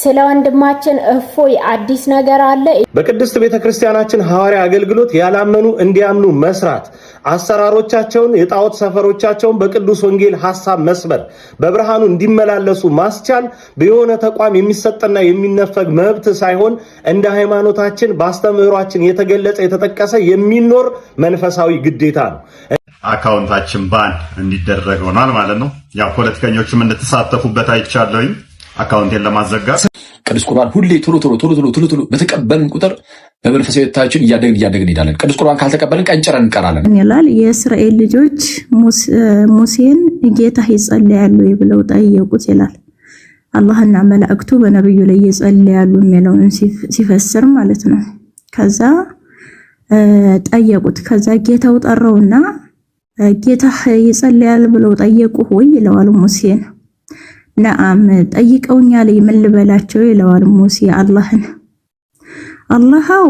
ስለ ወንድማችን እፎይ አዲስ ነገር አለ። በቅድስት ቤተክርስቲያናችን ሐዋርያ አገልግሎት ያላመኑ እንዲያምኑ መስራት፣ አሰራሮቻቸውን የጣዖት ሰፈሮቻቸውን በቅዱስ ወንጌል ሐሳብ መስበር፣ በብርሃኑ እንዲመላለሱ ማስቻል በየሆነ ተቋም የሚሰጥና የሚነፈግ መብት ሳይሆን እንደ ሃይማኖታችን በአስተምህሯችን የተገለጸ የተጠቀሰ የሚኖር መንፈሳዊ ግዴታ ነው። አካውንታችን ባን እንዲደረግ ሆኗል ማለት ነው። ያው ፖለቲከኞችም እንድትሳተፉበት አይቻለሁኝ አካውንቴን ለማዘጋት። ቅዱስ ቁርባን ሁሌ ቶሎ በተቀበልን ቁጥር በመንፈሳዊ ሕይወታችን እያደግን እንሄዳለን። ቅዱስ ቁርባን ካልተቀበልን ቀንጭረን እንቀራለን ይላል። የእስራኤል ልጆች ሙሴን ጌታ ይጸልያሉ ብለው ጠየቁት ይላል። አላህና መላእክቱ በነብዩ ላይ ይጸልያሉ የሚለውን ሲፈስር ማለት ነው። ከዛ ጠየቁት። ከዛ ጌታው ጠራውና ጌታ ይጸልያል ብለው ጠየቁ ሆይ ይለዋል ሙሴን። ነአም ጠይቀውኛል ምን ልበላቸው ይለዋል ሙሴ አላህን። አላህው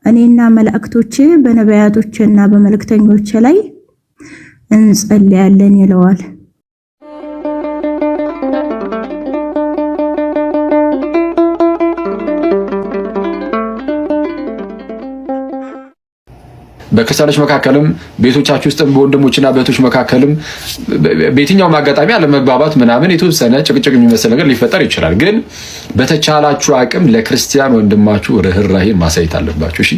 እኔና መላእክቶቼ በነቢያቶችና በመልእክተኞች ላይ እንጸልያለን ይለዋል። በክርስቲያኖች መካከልም ቤቶቻችሁ ውስጥ በወንድሞችና በእህቶች መካከልም በየትኛውም አጋጣሚ አለመግባባት ምናምን የተወሰነ ጭቅጭቅ የሚመስል ነገር ሊፈጠር ይችላል። ግን በተቻላችሁ አቅም ለክርስቲያን ወንድማችሁ ርህራሄን ማሳየት አለባችሁ። እሺ፣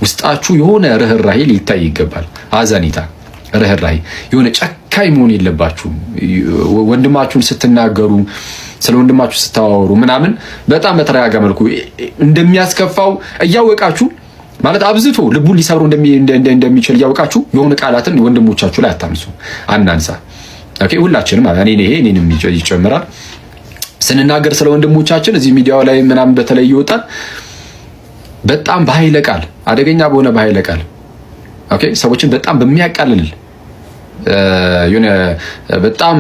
ውስጣችሁ የሆነ ርህራሄ ሊታይ ይገባል። ሀዘኒታ፣ ርህራሄ፣ የሆነ ጨካኝ መሆን የለባችሁም። ወንድማችሁን ስትናገሩ፣ ስለ ወንድማችሁ ስታወሩ ምናምን በጣም በተረጋጋ መልኩ እንደሚያስከፋው እያወቃችሁ ማለት አብዝቶ ልቡን ሊሰብሩ እንደሚችል ያውቃችሁ የሆነ ቃላትን ወንድሞቻችሁ ላይ አታምሱ፣ አናንሳ። ኦኬ፣ ሁላችንም እኔንም ይጨምራል ስንናገር ስለ ወንድሞቻችን እዚህ ሚዲያው ላይ ምናምን በተለይ ይወጣል በጣም በኃይለ ቃል፣ አደገኛ በሆነ በኃይለ ቃል፣ ኦኬ፣ ሰዎችን በጣም በሚያቃልል የሆነ በጣም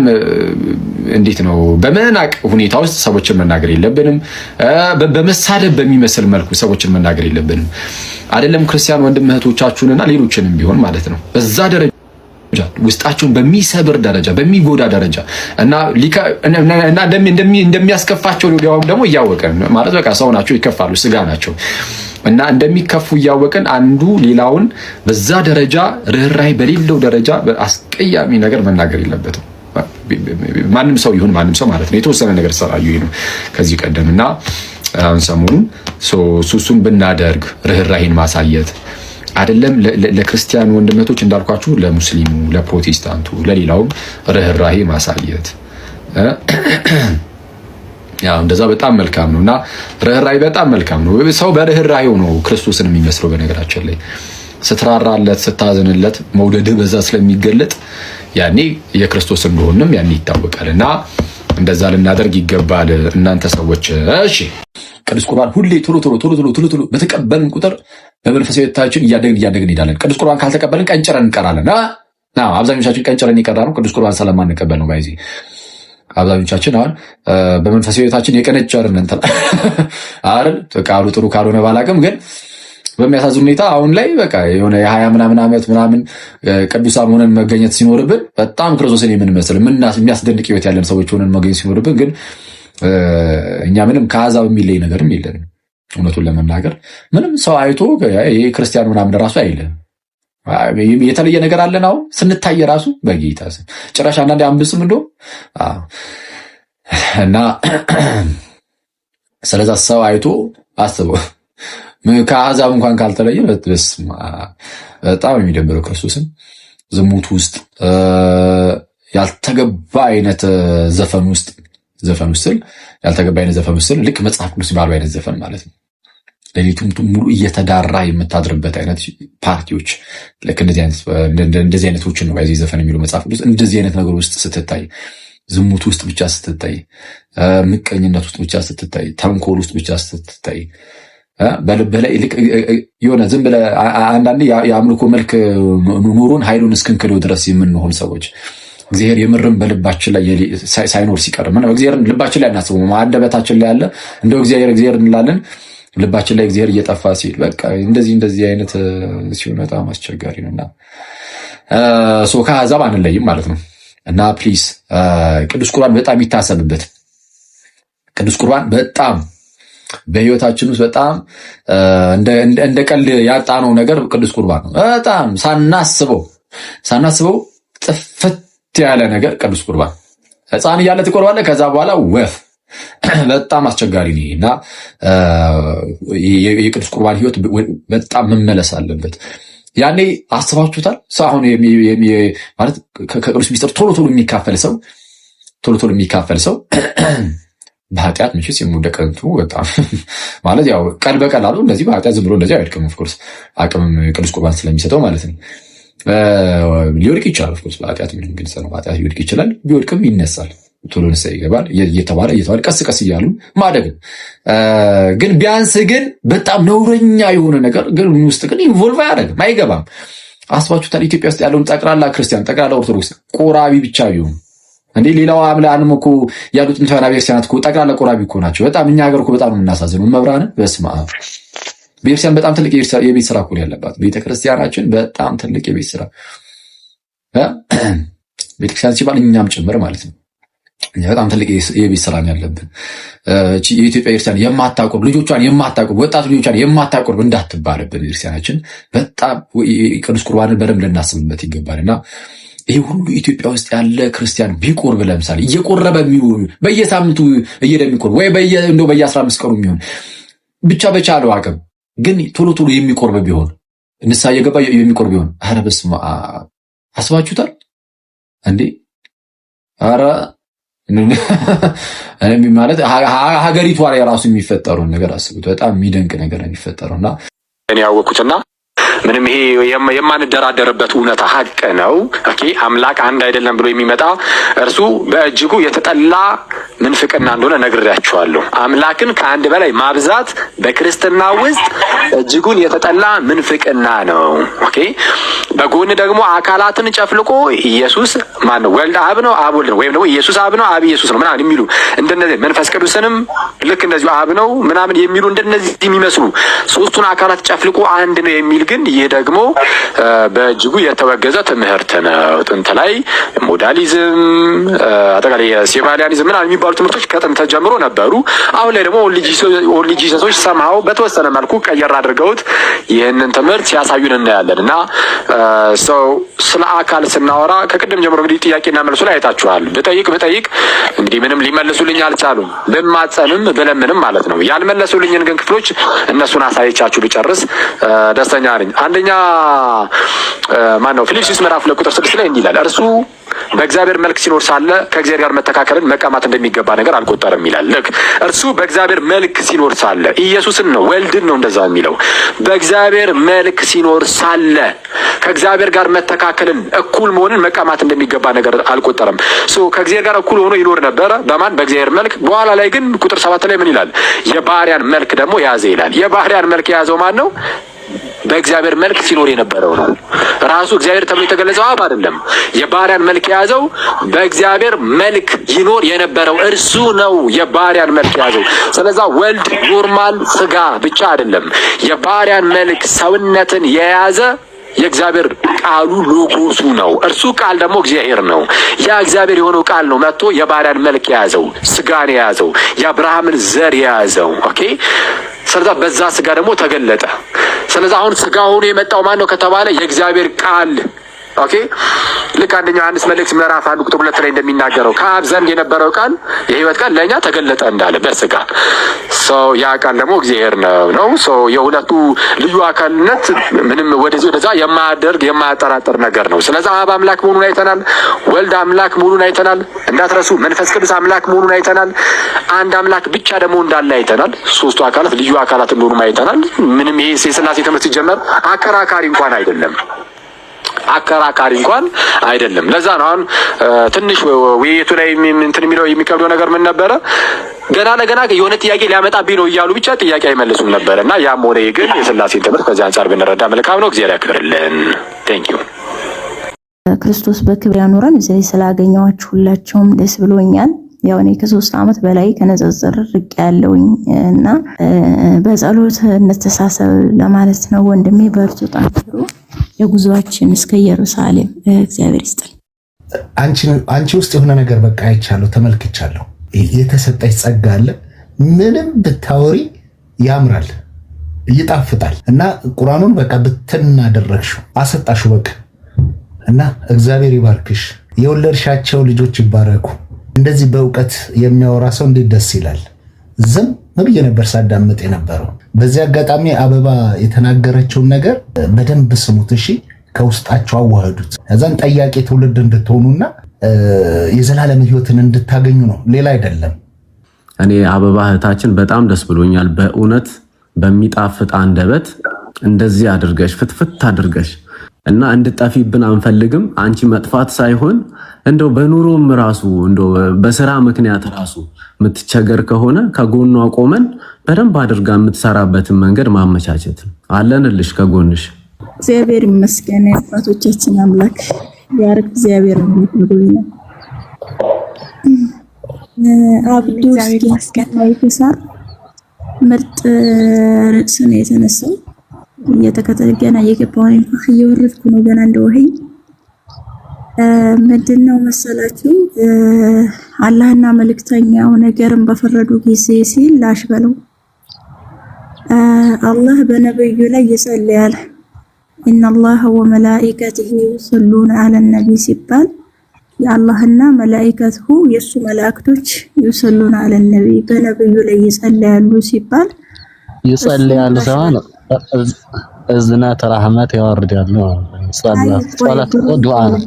እንዴት ነው በመናቅ ሁኔታ ውስጥ ሰዎችን መናገር የለብንም። በመሳደብ በሚመስል መልኩ ሰዎችን መናገር የለብንም። አይደለም ክርስቲያን ወንድም እህቶቻችሁንና ሌሎችንም ቢሆን ማለት ነው። በዛ ደረጃ ውስጣቸውን በሚሰብር ደረጃ በሚጎዳ ደረጃ እና እንደሚያስከፋቸው ደግሞ እያወቀን ማለት በቃ ሰው ናቸው፣ ይከፋሉ፣ ስጋ ናቸው እና እንደሚከፉ እያወቀን አንዱ ሌላውን በዛ ደረጃ ርህራሄ በሌለው ደረጃ አስቀያሚ ነገር መናገር የለበትም። ማንም ሰው ይሁን ማንም ሰው ማለት ነው። የተወሰነ ነገር ሰራዩ ነው ከዚህ ቀደምና አሁን ሰሞኑን ሱሱን ብናደርግ ርህራሄን ማሳየት አይደለም ለክርስቲያን ወንድመቶች እንዳልኳችሁ ለሙስሊሙ፣ ለፕሮቴስታንቱ፣ ለሌላውም ርህራሄ ማሳየት ያው እንደዛ በጣም መልካም ነውና ርህራሄ በጣም መልካም ነው። ሰው በርህራሄው ነው ክርስቶስን የሚመስለው። በነገራችን ላይ ስትራራለት ስታዝንለት መውደድህ በዛ ስለሚገለጥ ያኔ የክርስቶስ እንደሆነም ያኔ ይታወቃልና እንደዛ ልናደርግ ይገባል እናንተ ሰዎች። እሺ፣ ቅዱስ ቁርባን ሁሌ ቶሎ በተቀበልን ቁጥር በመንፈሳዊ ሕይወታችን እያደግን እንሄዳለን። ቅዱስ ቁርባን ካልተቀበልን ቀንጭረን እንቀራለን። አብዛኞቻችን ቀንጭረን የቀራነው ቅዱስ ቁርባን ስለማንቀበል ነው። ባይዚ አብዛኞቻችን አሁን በመንፈሳዊ ሕይወታችን የቀነጨርን እንትን አይደል? ቃሉ ጥሩ ካልሆነ ባላቅም ግን በሚያሳዝን ሁኔታ አሁን ላይ በቃ የሆነ የ20 ምናምን ዓመት ምናምን ቅዱሳን ሆነን መገኘት ሲኖርብን በጣም ክርስቶስን የምንመስል የሚያስደንቅ ሕይወት ያለን ሰዎች ሆነን መገኘት ሲኖርብን ግን እኛ ምንም ከአሕዛብ የሚለይ ነገርም የለንም። እውነቱን ለመናገር ምንም ሰው አይቶ ይሄ ክርስቲያን ምናምን ራሱ አይልም። የተለየ ነገር አለን አሁን ስንታይ ራሱ በጌታ ስም ጭራሽ አንዳንዴ አንብስም እንደው እና ስለዛ ሰው አይቶ አስበው ከአሕዛብ እንኳን ካልተለየ በጣም የሚደብረው ክርስቶስን ዝሙት ውስጥ ያልተገባ አይነት ዘፈን ውስጥ ያልተገባ አይነት ዘፈን ውስጥ ልክ መጽሐፍ ቅዱስ ባሉ አይነት ዘፈን ማለት ነው። ሌሊቱም ሙሉ እየተዳራ የምታድርበት አይነት ፓርቲዎች ልክ እንደዚህ አይነቶችን ነው በዚህ ዘፈን የሚሉ መጽሐፍ ቅዱስ። እንደዚህ አይነት ነገር ውስጥ ስትታይ፣ ዝሙት ውስጥ ብቻ ስትታይ፣ ምቀኝነት ውስጥ ብቻ ስትታይ፣ ተንኮል ውስጥ ብቻ ስትታይ በልብህ ላይ የሆነ ዝም ብለህ አንዳንዴ የአምልኮ መልክ ኑሮን ኃይሉን እስክንክለው ድረስ የምንሆን ሰዎች እግዚአብሔር የምርም በልባችን ላይ ሳይኖር ሲቀር ምን እግዚአብሔር ልባችን ላይ እናስበው አንደበታችን ላይ ያለ እንደው እግዚአብሔር እንላለን። ልባችን ላይ እግዚአብሔር እየጠፋ ሲል በቃ እንደዚህ አይነት ሲሆን በጣም አስቸጋሪ ነውና ከአሕዛብ አንለይም ማለት ነው። እና ፕሊዝ ቅዱስ ቁርባን በጣም ይታሰብበት። ቅዱስ ቁርባን በጣም በህይወታችን ውስጥ በጣም እንደ ቀልድ ያጣነው ነገር ቅዱስ ቁርባን ነው። በጣም ሳናስበው ጥፍት ያለ ነገር ቅዱስ ቁርባን። ህፃን እያለ ትቆርባለህ፣ ከዛ በኋላ ወፍ በጣም አስቸጋሪ ነው እና የቅዱስ ቁርባን ህይወት በጣም መመለስ አለበት። ያኔ አስባችሁታል? ሰው አሁን ማለት ከቅዱስ ሚስጥር ቶሎ የሚካፈል ሰው በኃጢአት ምችስ የሙደቀንቱ በጣም ማለት ያው ቀን በቀላሉ እንደዚህ በኃጢአት ዝም ብሎ እንደዚህ አይወድቅም። ኦፍኮርስ አቅም ቅዱስ ቁርባን ስለሚሰጠው ማለት ነው። ሊወድቅ ይችላል። ኦፍኮርስ በኃጢአት ምንም ግልጽ ነው። በኃጢአት ሊወድቅ ይችላል። ቢወድቅም ይነሳል። ቶሎ ንስሐ ይገባል። እየተባለ ቀስ ቀስ እያሉ ማደግ ግን ቢያንስ ግን በጣም ነውረኛ የሆነ ነገር ግን ውስጥ ግን ኢንቮልቭ አያደርግም፣ አይገባም። አስባችሁታል? ኢትዮጵያ ውስጥ ያለውን ጠቅላላ ክርስቲያን፣ ጠቅላላ ኦርቶዶክስ ቆራቢ ብቻ ቢሆን እንዴ ሌላው አምላንም እኮ ያሉት ጥንታውያን ቤተክርስቲያናት እኮ ጠቅላላ ቆራቢ እኮ ናቸው። በጣም እኛ ሀገር እኮ በጣም ነው የምናሳዝነው። መብራንን በስመ አብ ቤተክርስቲያን በጣም ትልቅ የቤት ስራ እኮ ያለባት ቤተክርስቲያናችን በጣም ትልቅ የቤት ስራ ቤተክርስቲያን ሲባል እኛም ጭምር ማለት ነው። በጣም ትልቅ የቤት ስራ ያለብን የኢትዮጵያ ቤተክርስቲያን የማታቆርብ ልጆቿን የማታቆርብ ወጣት ልጆቿን የማታቆርብ እንዳትባልብን ቤተክርስቲያናችን በጣም ቅዱስ ቁርባንን በደንብ ልናስብበት ይገባልና ይሄ ሁሉ ኢትዮጵያ ውስጥ ያለ ክርስቲያን ቢቆርብ ለምሳሌ እየቆረበ የሚሆን በየሳምንቱ የሚቆርብ ወይ በየ15 ቀኑ የሚሆን ብቻ በቻለው አቅም ግን ቶሎ የሚቆርብ ቢሆን ንስሐ እየገባ የሚቆርብ ቢሆን ኧረ በስመ አብ አስባችሁታል እንዴ? ኧረ ማለት ሀገሪቷ ላይ ራሱ የሚፈጠረውን ነገር አስቡት። በጣም የሚደንቅ ነገር ነው የሚፈጠረውና እኔ ያወኩትና ምንም ይሄ የማንደራደርበት እውነታ ሀቅ ነው። ኦኬ አምላክ አንድ አይደለም ብሎ የሚመጣ እርሱ በእጅጉ የተጠላ ምንፍቅና እንደሆነ ነግሬያቸዋለሁ። አምላክን ከአንድ በላይ ማብዛት በክርስትና ውስጥ እጅጉን የተጠላ ምንፍቅና ነው። ኦኬ በጎን ደግሞ አካላትን ጨፍልቆ ኢየሱስ ማን ነው? ወልድ አብ ነው፣ አብ ወልድ ነው፣ ወይም ደግሞ ኢየሱስ አብ ነው፣ አብ ኢየሱስ ነው ምናምን የሚሉ እንደነዚህ መንፈስ ቅዱስንም ልክ እንደዚሁ አብ ነው ምናምን የሚሉ እንደነዚህ የሚመስሉ ሶስቱን አካላት ጨፍልቆ አንድ ነው የሚል ግን ይህ ደግሞ በእጅጉ የተወገዘ ትምህርት ነው። ጥንት ላይ ሞዳሊዝም፣ አጠቃላይ የሴባሊያኒዝም ምናምን የሚባሉ ትምህርቶች ከጥንት ጀምሮ ነበሩ። አሁን ላይ ደግሞ ኦንሊ ጂሰሶች ሰምሃው በተወሰነ መልኩ ቀየር አድርገውት ይህንን ትምህርት ሲያሳዩን እናያለን። እና ሰው ስለ አካል ስናወራ ከቅድም ጀምሮ እንግዲህ ጥያቄና መልሱ ላይ አይታችኋል። ብጠይቅ እንግዲህ ምንም ሊመልሱልኝ አልቻሉም። ብማጸንም ብለምንም ማለት ነው። ያልመለሱልኝን ግን ክፍሎች እነሱን አሳይቻችሁ ብጨርስ ደስተኛ ነኝ። አንደኛ ፊልጵስዩስ ምዕራፍ 2 ቁጥር 6 ላይ እንዲህ ይላል፣ እርሱ በእግዚአብሔር መልክ ሲኖር ሳለ ከእግዚአብሔር ጋር መተካከልን መቀማት እንደሚገባ ነገር አልቆጠረም ይላል። ልክ እርሱ በእግዚአብሔር መልክ ሲኖር ሳለ ኢየሱስን ነው ወልድን ነው እንደዛ የሚለው። በእግዚአብሔር መልክ ሲኖር ሳለ ከእግዚአብሔር ጋር መተካከልን እኩል መሆንን መቀማት እንደሚገባ ነገር አልቆጠረም። ከእግዚአብሔር ጋር እኩል ሆኖ ይኖር ነበረ። በማን? በእግዚአብሔር መልክ። በኋላ ላይ ግን ቁጥር 7 ላይ ምን ይላል? የባህሪያን መልክ ደግሞ ያዘ ይላል። የባህሪያን መልክ የያዘው ማን ነው? በእግዚአብሔር መልክ ሲኖር የነበረው ነው። ራሱ እግዚአብሔር ተብሎ የተገለጸው አብ አይደለም። የባህሪያን መልክ የያዘው በእግዚአብሔር መልክ ይኖር የነበረው እርሱ ነው የባህሪያን መልክ የያዘው። ስለዛ ወልድ ኖርማል ስጋ ብቻ አይደለም። የባህሪያን መልክ ሰውነትን የያዘ የእግዚአብሔር ቃሉ ሎጎሱ ነው። እርሱ ቃል ደግሞ እግዚአብሔር ነው። ያ እግዚአብሔር የሆነው ቃል ነው መጥቶ የባህሪያን መልክ የያዘው፣ ስጋን የያዘው፣ የአብርሃምን ዘር የያዘው። ኦኬ ስለዛ በዛ ስጋ ደግሞ ተገለጠ። ስለዛ አሁን ስጋ ሆኖ የመጣው ማን ነው ከተባለ የእግዚአብሔር ቃል። ኦኬ ልክ አንደኛ ዮሐንስ መልእክት ምዕራፍ 1 ቁጥር 2 ላይ እንደሚናገረው ከአብ ዘንድ የነበረው ቃል የሕይወት ቃል ለእኛ ተገለጠ እንዳለ በስጋ ያ ቃል ደግሞ እግዚአብሔር ነው። የሁለቱ ልዩ አካልነት ምንም ወደዛ የማያደርግ የማያጠራጥር ነገር ነው። ስለዚህ አብ አምላክ መሆኑን አይተናል። ወልድ አምላክ መሆኑን አይተናል። እንዳትረሱ መንፈስ ቅዱስ አምላክ መሆኑን አይተናል። አንድ አምላክ ብቻ ደግሞ እንዳለ አይተናል። ሶስቱ አካላት ልዩ አካላት እንደሆኑ አይተናል። ምንም ይሄ የሥላሴ ትምህርት ሲጀመር አከራካሪ እንኳን አይደለም። ለዛ ነው አሁን ትንሽ ውይይቱ ላይ እንትን የሚለው የሚከብደው ነገር ምን ነበረ? ገና ለገና የሆነ ጥያቄ ሊያመጣብኝ ነው እያሉ ብቻ ጥያቄ አይመልሱም ነበር። እና ያም ሆነ ግን የሥላሴን ትምህርት ከዚህ አንጻር ብንረዳ መልካም ነው። እግዚአብሔር ያክብርልን። ቴንኪዩ። ክርስቶስ በክብር ያኖረን። እዚህ ስላገኘኋችሁ ሁላችሁም ደስ ብሎኛል። ያው እኔ ከ3 ዓመት በላይ ከነጽጽር ርቅ ያለውኝ እና በጸሎት እንተሳሰብ ለማለት ነው። ወንድሜ በርቱ፣ ጠንክሩ። የጉዞአችን እስከ ኢየሩሳሌም እግዚአብሔር ይስጥል። አንቺ ውስጥ የሆነ ነገር በቃ አይቻለሁ፣ ተመልክቻለሁ። የተሰጠች ጸጋ አለ ምንም ብታወሪ ያምራል ይጣፍጣል። እና ቁርአኑን በቃ ብትና አደረግሽው አሰጣሽው በቃ። እና እግዚአብሔር ይባርክሽ፣ የወለድሻቸው ልጆች ይባረኩ። እንደዚህ በእውቀት የሚያወራ ሰው እንዴት ደስ ይላል። ዝም ብዬ ነበር ሳዳምጥ የነበረው። በዚህ አጋጣሚ አበባ የተናገረችውን ነገር በደንብ ስሙት እሺ፣ ከውስጣቸው አዋህዱት። ከዛን ጠያቂ ትውልድ እንድትሆኑና የዘላለም ሕይወትን እንድታገኙ ነው፣ ሌላ አይደለም። እኔ አበባ እህታችን በጣም ደስ ብሎኛል። በእውነት በሚጣፍጥ አንደበት እንደዚህ አድርገሽ ፍትፍት አድርገሽ እና እንድጠፊብን አንፈልግም። አንቺ መጥፋት ሳይሆን እንደው በኑሮም ራሱ እንደው በስራ ምክንያት ራሱ የምትቸገር ከሆነ ከጎኗ ቆመን በደንብ አድርጋ የምትሰራበትን መንገድ ማመቻቸት አለንልሽ ከጎንሽ። እግዚአብሔር ይመስገን። አባቶቻችን አምላክ ያርክ። እግዚአብሔር ይመስገን። አብዱ ማይክሳር ምርጥ ርዕስ ነው የተነሳው። እየተከተለ ገና እየገባሁ እየወረድኩ ነው ገና እንደወህይ ምንድነው መሰላችሁ አላህና መልእክተኛው ነገርን በፈረዱ ጊዜ ሲል ላሽ በለው አላህ በነብዩ ላይ ይጸልያል። ኢነላህ ወመላኢከቲሂ ይሰሉነ ዐለን ነቢይ ሲባል የአላህና መላእክቱ የሱ መላእክቶች ይሰሉና አለ ነብይ በነብዩ ላይ ይጸልያሉ ሲባል ይጸልያሉ ሳይሆን እዝነት ረህመት ያወርዳሉ። ጸሎት ዱዓ ነው።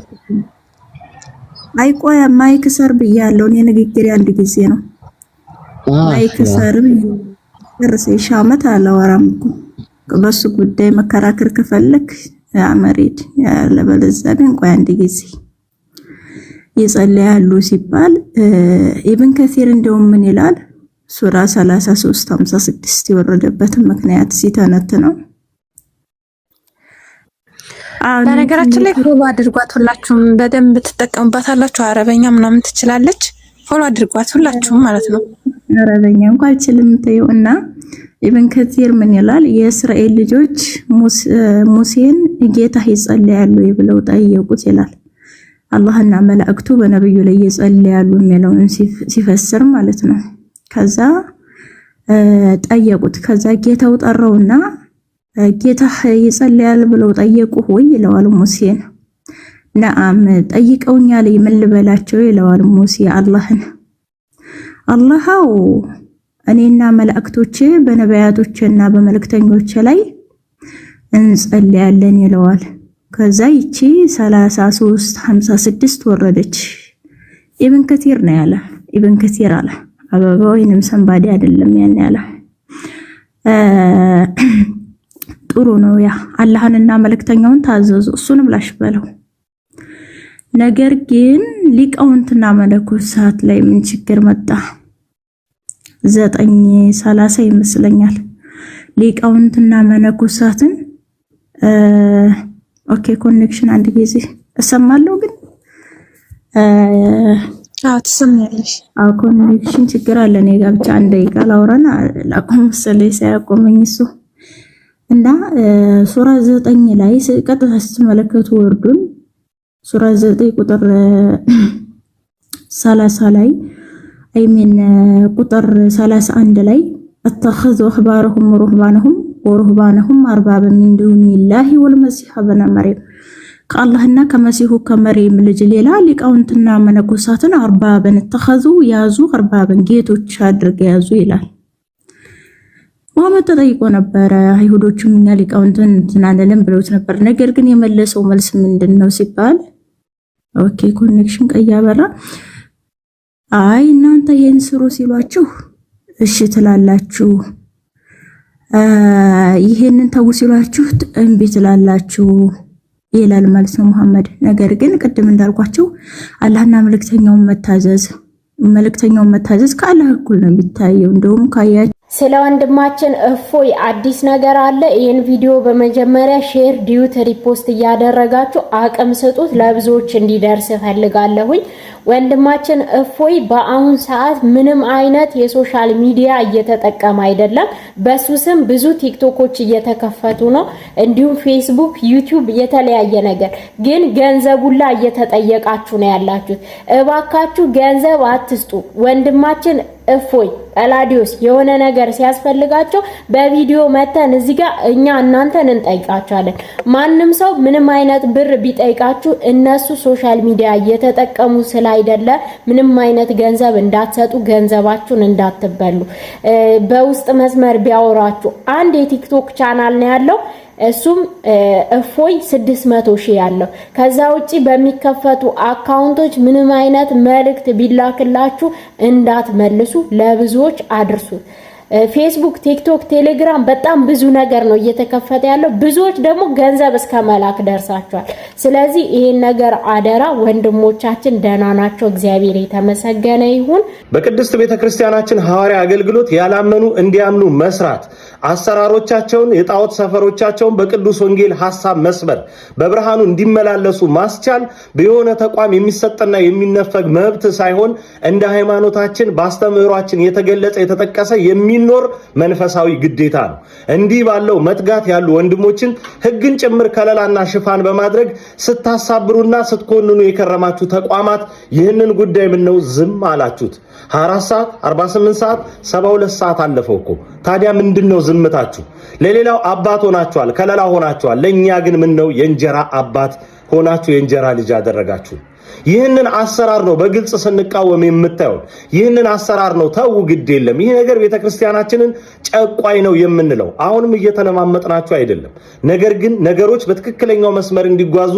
አይቆያ ማይክሰር ብያለሁ እኔ ንግግሬ አንድ ጊዜ ነው። ማይክሰር እርሴ ሻመት አላወራም እኮ በሱ ጉዳይ መከራከር ከፈለክ አመሬት ያለበለዚያ ግን ቆይ አንድ ጊዜ ይጸልያሉ ሲባል ኢብን ከሲር እንደውም ምን ይላል ሱራ 33:56 የወረደበትን ምክንያት ሲተነትነው በነገራችን ላይ ፎሎ አድርጓት፣ ሁላችሁም በደንብ ትጠቀሙባታላችሁ። አረበኛ ምናምን ትችላለች። ፎሎ አድርጓት ሁላችሁም ማለት ነው። አረበኛ እንኳን አልችልም ተይውና ኢብን ከሲር ምን ይላል የእስራኤል ልጆች ሙሴን ጌታ ይጸልያሉ ብለው ጠየቁት ይላል። አላህና መላእክቱ በነብዩ ላይ ይጸልያሉ የሚለውን ሲፈስር ማለት ነው። ከዛ ጠየቁት። ከዛ ጌታው ጠራውና ጌታ ይጸልያል ብለው ጠየቁ ሆይ ይለዋል ሙሴን። ነአም ጠይቀውኛል ምን ልበላቸው ይለዋል ሙሴ አላህን። አላህው እኔና መላእክቶቼ በነቢያቶቼና በመልእክተኞቼ ላይ እንጸልያለን ይለዋል። ከዛ ይቺ 33:56 ወረደች። ኢብን ከቲር ነው ያለ። ኢብን ከቲር አለ አበባ ወይንም ሰንባዴ አይደለም ያን ያለ። ጥሩ ነው ያ አላህንና መልእክተኛውን ታዘዙ እሱንም ላሽ በለው። ነገር ግን ሊቃውንትና መነኮሳት ላይ ምን ችግር መጣ? 9:30 ይመስለኛል ሊቃውንትና መነኮሳትን ኦኬ ኮኔክሽን አንድ ጊዜ እሰማለሁ ግን ትሰማያለሽ? ኮኔክሽን ችግር አለ። እኔ ጋር ብቻ አንድ ደቂቃ ላውራና ላቆም መሰለኝ ሳያቆመኝ እሱ እና ሱራ 9 ላይ ቀጥታ ስትመለከቱ ወርዱን ሱራ 9 ቁጥር 30 ላይ አይሚን ቁጥር 31 ላይ አተخذ اخبارهم ورهبانهم اربابا من دون الله والمسيح ابن مريم ከአላህና ከመሲሁ ከመርየም ልጅ ሌላ ሊቃውንትና መነኮሳትን አርባብን ተخذ ያዙ አርባብን ጌቶች አድርገው ያዙ ይላል። መሐመድ ተጠይቆ ነበር አይሁዶችም እኛ ሊቃውንትን እናንተን ብለውት ነበር። ነገር ግን የመለሰው መልስ ምንድነው ሲባል ኦኬ ኮኔክሽን ቀያበራ አይ እናንተ ይሄን ስሩ ሲሏችሁ እሺ ትላላችሁ፣ ይሄንን ተው ሲሏችሁ እምቢ ትላላችሁ ይላል ማለት ነው መሐመድ። ነገር ግን ቅድም እንዳልኳችሁ አላህና መልእክተኛውን መታዘዝ ከአላህ እኩል ነው የሚታየው። እንደውም ካያችሁ ስለ ወንድማችን እፎይ አዲስ ነገር አለ። ይሄን ቪዲዮ በመጀመሪያ ሼር፣ ዲዩት፣ ሪፖስት እያደረጋችሁ አቅም ስጡት፣ ለብዙዎች እንዲደርስ ፈልጋለሁኝ። ወንድማችን እፎይ በአሁን ሰዓት ምንም አይነት የሶሻል ሚዲያ እየተጠቀመ አይደለም። በሱ ስም ብዙ ቲክቶኮች እየተከፈቱ ነው፣ እንዲሁም ፌስቡክ፣ ዩቲዩብ የተለያየ ነገር፣ ግን ገንዘቡላ እየተጠየቃችሁ ነው ያላችሁት። እባካችሁ ገንዘብ አትስጡ። ወንድማችን እፎይ ጳላዲዮስ የሆነ ነገር ሲያስፈልጋቸው በቪዲዮ መተን እዚህ ጋር እኛ እናንተን እንጠይቃቸዋለን። ማንም ሰው ምንም አይነት ብር ቢጠይቃችሁ እነሱ ሶሻል ሚዲያ እየተጠቀሙ ስላይደለ ምንም አይነት ገንዘብ እንዳትሰጡ፣ ገንዘባችሁን እንዳትበሉ። በውስጥ መስመር ቢያወራችሁ አንድ የቲክቶክ ቻናል ነው ያለው፣ እሱም እፎይ 600,000 ያለው። ከዛ ውጪ በሚከፈቱ አካውንቶች ምንም አይነት መልእክት ቢላክላችሁ እንዳትመልሱ፣ ለብዙዎች አድርሱት። ፌስቡክ፣ ቲክቶክ፣ ቴሌግራም በጣም ብዙ ነገር ነው እየተከፈተ ያለው። ብዙዎች ደግሞ ገንዘብ እስከ መላክ ደርሳቸዋል። ስለዚህ ይሄን ነገር አደራ ወንድሞቻችን፣ ደህና ናቸው፣ እግዚአብሔር የተመሰገነ ይሁን። በቅድስት ቤተክርስቲያናችን ሐዋርያ አገልግሎት ያላመኑ እንዲያምኑ መስራት፣ አሰራሮቻቸውን የጣዖት ሰፈሮቻቸውን በቅዱስ ወንጌል ሐሳብ መስበር፣ በብርሃኑ እንዲመላለሱ ማስቻል በየሆነ ተቋም የሚሰጥና የሚነፈግ መብት ሳይሆን እንደ ሃይማኖታችን በአስተምህሯችን የተገለጸ የተጠቀሰ የሚኖር መንፈሳዊ ግዴታ ነው። እንዲህ ባለው መትጋት ያሉ ወንድሞችን ሕግን ጭምር ከለላና ሽፋን በማድረግ ስታሳብሩና ስትኮንኑ የከረማችሁ ተቋማት ይህንን ጉዳይ ምን ነው ዝም አላችሁት? 24 ሰዓት 48 ሰዓት 72 ሰዓት አለፈው እኮ። ታዲያ ምንድነው ዝምታችሁ? ለሌላው አባት ሆናችኋል፣ ከለላ ሆናችኋል። ለኛ ግን ምን ነው የእንጀራ አባት ሆናችሁ የእንጀራ ልጅ አደረጋችሁ። ይህንን አሰራር ነው በግልጽ ስንቃወም የምታዩት። ይህንን አሰራር ነው ተው ግድ የለም ይሄ ነገር ቤተክርስቲያናችንን ጨቋይ ነው የምንለው። አሁንም እየተለማመጥናችሁ አይደለም። ነገር ግን ነገሮች በትክክለኛው መስመር እንዲጓዙ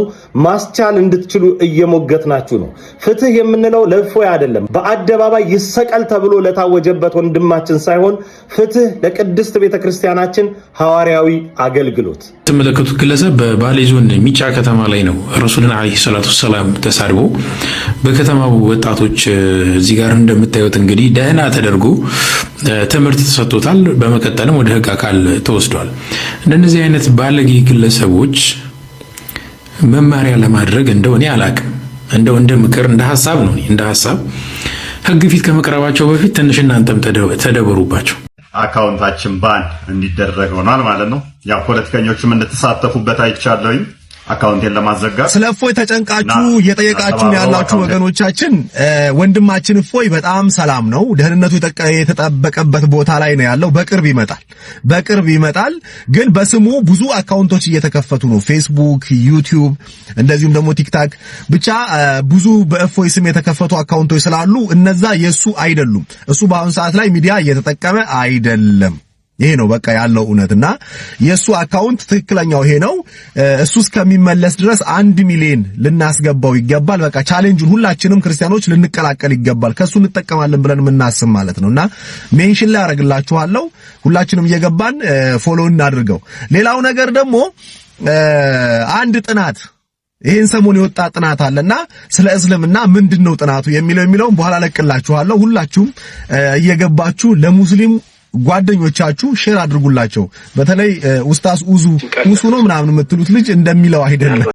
ማስቻል እንድትችሉ እየሞገትናችሁ ነው። ፍትህ የምንለው ለእፎይ አይደለም፣ በአደባባይ ይሰቀል ተብሎ ለታወጀበት ወንድማችን ሳይሆን ፍትህ ለቅድስት ቤተክርስቲያናችን ሐዋርያዊ አገልግሎት። ተመለከቱት ግለሰብ በባሌ ዞን ሚጫ ከተማ ላይ ነው ረሱልን አለይሂ ሰላቱ ሰላም ተሳድቦ በከተማው ወጣቶች እዚህ ጋር እንደምታዩት እንግዲህ ደህና ተደርጎ ትምህርት ተሰጥቶታል። በመቀጠልም ወደ ህግ አካል ተወስዷል። እንደነዚህ አይነት ባለጌ ግለሰቦች መማሪያ ለማድረግ እንደው እኔ አላቅም፣ እንደው እንደ ምክር እንደ ሐሳብ ነው እንደ ሐሳብ ህግ ፊት ከመቅረባቸው በፊት ትንሽ እናንተም ተደበሩባቸው። አካውንታችን ባን እንዲደረግ ሆኗል ማለት ነው። ያው ፖለቲከኞችም እንድትሳተፉበት አይቻለሁኝ። አካውንቴን ለማዘጋት ስለ እፎይ ተጨንቃችሁ እየጠየቃችሁ ያላችሁ ወገኖቻችን ወንድማችን እፎይ በጣም ሰላም ነው። ደህንነቱ የተጠበቀበት ቦታ ላይ ነው ያለው። በቅርብ ይመጣል። ግን በስሙ ብዙ አካውንቶች እየተከፈቱ ነው። ፌስቡክ፣ ዩቲዩብ እንደዚሁም ደግሞ ቲክታክ ብቻ ብዙ በእፎይ ስም የተከፈቱ አካውንቶች ስላሉ እነዛ የሱ አይደሉም። እሱ በአሁን ሰዓት ላይ ሚዲያ እየተጠቀመ አይደለም። ይሄ ነው በቃ ያለው እውነትና የሱ አካውንት ትክክለኛው ይሄ ነው። እሱ እስከሚመለስ ድረስ 1 ሚሊዮን ልናስገባው ይገባል። በቃ ቻሌንጁን ሁላችንም ክርስቲያኖች ልንቀላቀል ይገባል። ከሱ እንጠቀማለን ብለን የምናስብ ማለት ነውና ሜንሽን ላይ አደርግላችኋለሁ። ሁላችንም እየገባን ፎሎ እናድርገው። ሌላው ነገር ደግሞ አንድ ጥናት ይሄን ሰሞን የወጣ ጥናት አለና ስለ እስልምና ምንድነው ጥናቱ የሚለውን በኋላ ለቅላችኋለሁ። ሁላችሁም እየገባችሁ ለሙስሊም ጓደኞቻችሁ ሼር አድርጉላቸው። በተለይ ኡስታዝ ሙሱ ነው ምናምን የምትሉት ልጅ እንደሚለው አይደለም።